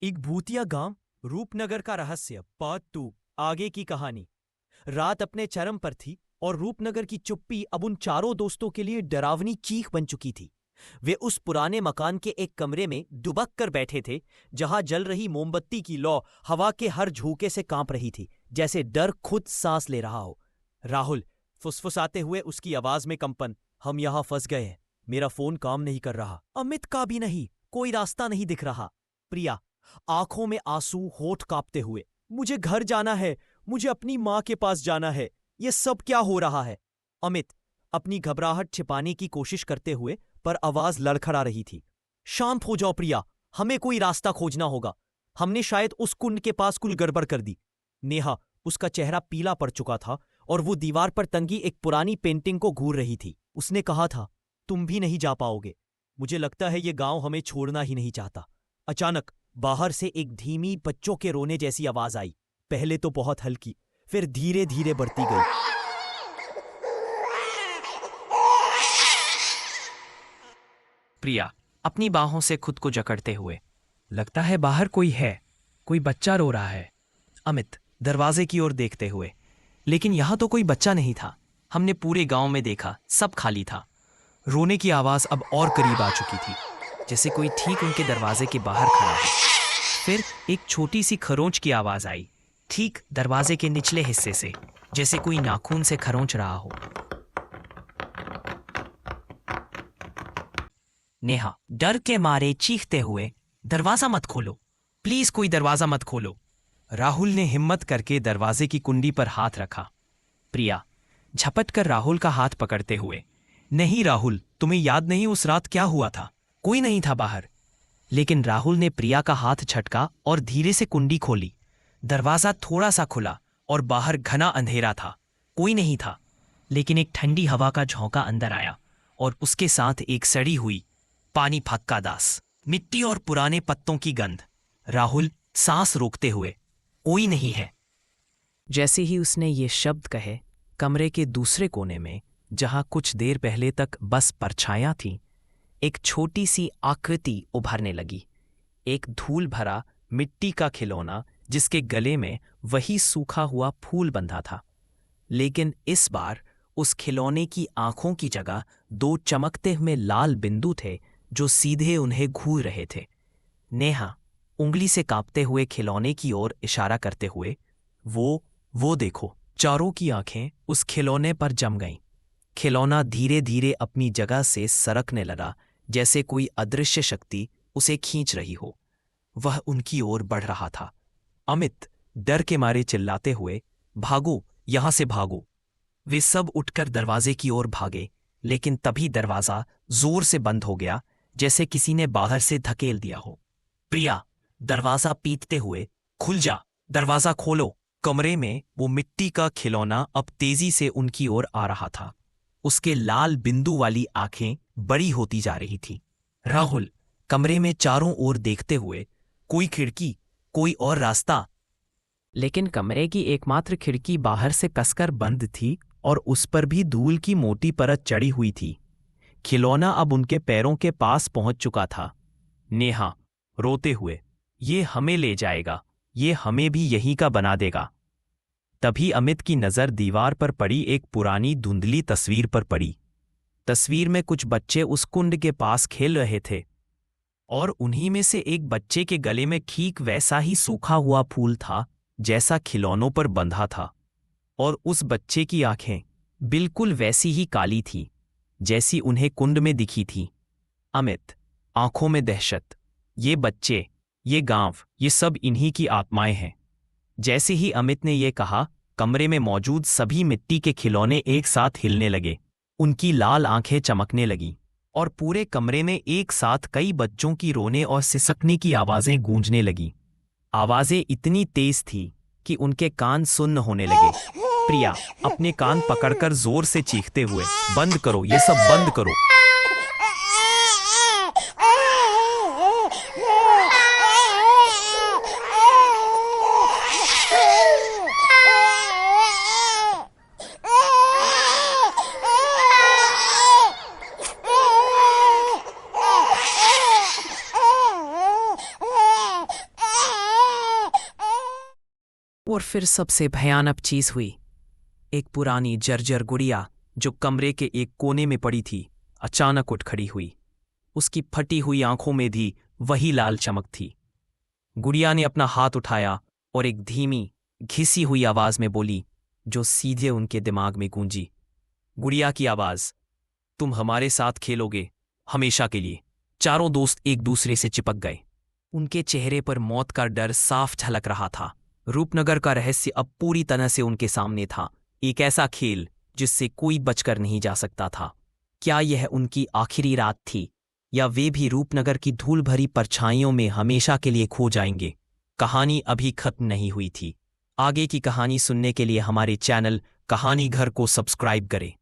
एक भूतिया गांव रूपनगर का रहस्य पार्ट 2 आगे की कहानी। रात अपने चरम पर थी और रूपनगर की चुप्पी अब उन चारों दोस्तों के लिए डरावनी चीख बन चुकी थी। वे उस पुराने मकान के एक कमरे में दुबक कर बैठे थे, जहां जल रही मोमबत्ती की लौ हवा के हर झोंके से कांप रही थी, जैसे डर खुद सांस ले रहा हो। राहुल फुसफुसाते हुए, उसकी आवाज में कंपन, हम यहां फंस गए हैं। मेरा फोन काम नहीं कर रहा, अमित का भी नहीं, कोई रास्ता नहीं दिख रहा। प्रिया आंखों में आंसू, होठ कांपते हुए, मुझे घर जाना है, मुझे अपनी मां के पास जाना है, ये सब क्या हो रहा है? अमित अपनी घबराहट छिपाने की कोशिश करते हुए, पर आवाज लड़खड़ा रही थी। शांत हो जाओ प्रिया, हमें कोई रास्ता खोजना होगा। हमने शायद उस कुंड के पास कुछ गड़बड़ कर दी। नेहा, उसका चेहरा पीला पड़ चुका था और वो दीवार पर टंगी एक पुरानी पेंटिंग को घूर रही थी। उसने कहा था, तुम भी नहीं जा पाओगे। मुझे लगता है ये गांव हमें छोड़ना ही नहीं चाहता। अचानक बाहर से एक धीमी बच्चों के रोने जैसी आवाज आई। पहले तो बहुत हल्की, फिर धीरे धीरे बढ़ती गई। प्रिया अपनी बाहों से खुद को जकड़ते हुए, लगता है बाहर कोई है, कोई बच्चा रो रहा है। अमित दरवाजे की ओर देखते हुए, लेकिन यहां तो कोई बच्चा नहीं था। हमने पूरे गांव में देखा, सब खाली था। रोने की आवाज अब और करीब आ चुकी थी, जैसे कोई ठीक उनके दरवाजे के बाहर खड़ा है। फिर एक छोटी सी खरोंच की आवाज आई, ठीक दरवाजे के निचले हिस्से से, जैसे कोई नाखून से खरोंच रहा हो। नेहा डर के मारे चीखते हुए, दरवाजा मत खोलो, प्लीज कोई दरवाजा मत खोलो। राहुल ने हिम्मत करके दरवाजे की कुंडी पर हाथ रखा। प्रिया झपट कर राहुल का हाथ पकड़ते हुए, नहीं राहुल, तुम्हें याद नहीं उस रात क्या हुआ था? कोई नहीं था बाहर। लेकिन राहुल ने प्रिया का हाथ झटका और धीरे से कुंडी खोली। दरवाजा थोड़ा सा खुला और बाहर घना अंधेरा था। कोई नहीं था, लेकिन एक ठंडी हवा का झोंका अंदर आया और उसके साथ एक सड़ी हुई पानी फक्का दास, मिट्टी और पुराने पत्तों की गंध। राहुल सांस रोकते हुए, कोई नहीं है। जैसे ही उसने ये शब्द कहे, कमरे के दूसरे कोने में, जहां कुछ देर पहले तक बस परछायां थीं, एक छोटी सी आकृति उभरने लगी। एक धूल भरा मिट्टी का खिलौना, जिसके गले में वही सूखा हुआ फूल बंधा था। लेकिन इस बार उस खिलौने की आंखों की जगह दो चमकते हुए लाल बिंदु थे, जो सीधे उन्हें घूर रहे थे। नेहा उंगली से कांपते हुए खिलौने की ओर इशारा करते हुए, वो देखो। चारों की आंखें उस खिलौने पर जम गईं। खिलौना धीरे धीरे अपनी जगह से सरकने लगा, जैसे कोई अदृश्य शक्ति उसे खींच रही हो। वह उनकी ओर बढ़ रहा था। अमित डर के मारे चिल्लाते हुए, भागो, यहां से भागो। वे सब उठकर दरवाजे की ओर भागे, लेकिन तभी दरवाजा जोर से बंद हो गया, जैसे किसी ने बाहर से धकेल दिया हो। प्रिया दरवाजा पीटते हुए, खुल जा, दरवाजा खोलो। कमरे में वो मिट्टी का खिलौना अब तेजी से उनकी ओर आ रहा था। उसके लाल बिंदु वाली आंखें बड़ी होती जा रही थी। राहुल कमरे में चारों ओर देखते हुए, कोई खिड़की, कोई और रास्ता। लेकिन कमरे की एकमात्र खिड़की बाहर से कसकर बंद थी और उस पर भी धूल की मोटी परत चढ़ी हुई थी। खिलौना अब उनके पैरों के पास पहुंच चुका था। नेहा रोते हुए, ये हमें ले जाएगा, ये हमें भी यहीं का बना देगा। तभी अमित की नजर दीवार पर पड़ी एक पुरानी धुंधली तस्वीर पर पड़ी। तस्वीर में कुछ बच्चे उस कुंड के पास खेल रहे थे और उन्हीं में से एक बच्चे के गले में ठीक वैसा ही सूखा हुआ फूल था, जैसा खिलौनों पर बंधा था। और उस बच्चे की आंखें बिल्कुल वैसी ही काली थी, जैसी उन्हें कुंड में दिखी थी। अमित आंखों में दहशत, ये बच्चे, ये गांव, ये सब इन्हीं की आत्माएं हैं। जैसे ही अमित ने ये कहा, कमरे में मौजूद सभी मिट्टी के खिलौने एक साथ हिलने लगे। उनकी लाल आंखें चमकने लगीं और पूरे कमरे में एक साथ कई बच्चों की रोने और सिसकने की आवाजें गूंजने लगीं। आवाजें इतनी तेज थी कि उनके कान सुन्न होने लगे। प्रिया अपने कान पकड़कर जोर से चीखते हुए, बंद करो, ये सब बंद करो। और फिर सबसे भयानक चीज हुई। एक पुरानी जर्जर गुड़िया जो कमरे के एक कोने में पड़ी थी अचानक उठ खड़ी हुई। उसकी फटी हुई आंखों में भी वही लाल चमक थी। गुड़िया ने अपना हाथ उठाया और एक धीमी घिसी हुई आवाज में बोली, जो सीधे उनके दिमाग में गूंजी। गुड़िया की आवाज, तुम हमारे साथ खेलोगे हमेशा के लिए। चारों दोस्त एक दूसरे से चिपक गए। उनके चेहरे पर मौत का डर साफ झलक रहा था। रूपनगर का रहस्य अब पूरी तरह से उनके सामने था, एक ऐसा खेल जिससे कोई बचकर नहीं जा सकता था। क्या यह उनकी आखिरी रात थी, या वे भी रूपनगर की धूल भरी परछाइयों में हमेशा के लिए खो जाएंगे? कहानी अभी खत्म नहीं हुई थी। आगे की कहानी सुनने के लिए हमारे चैनल कहानी घर को सब्सक्राइब करें।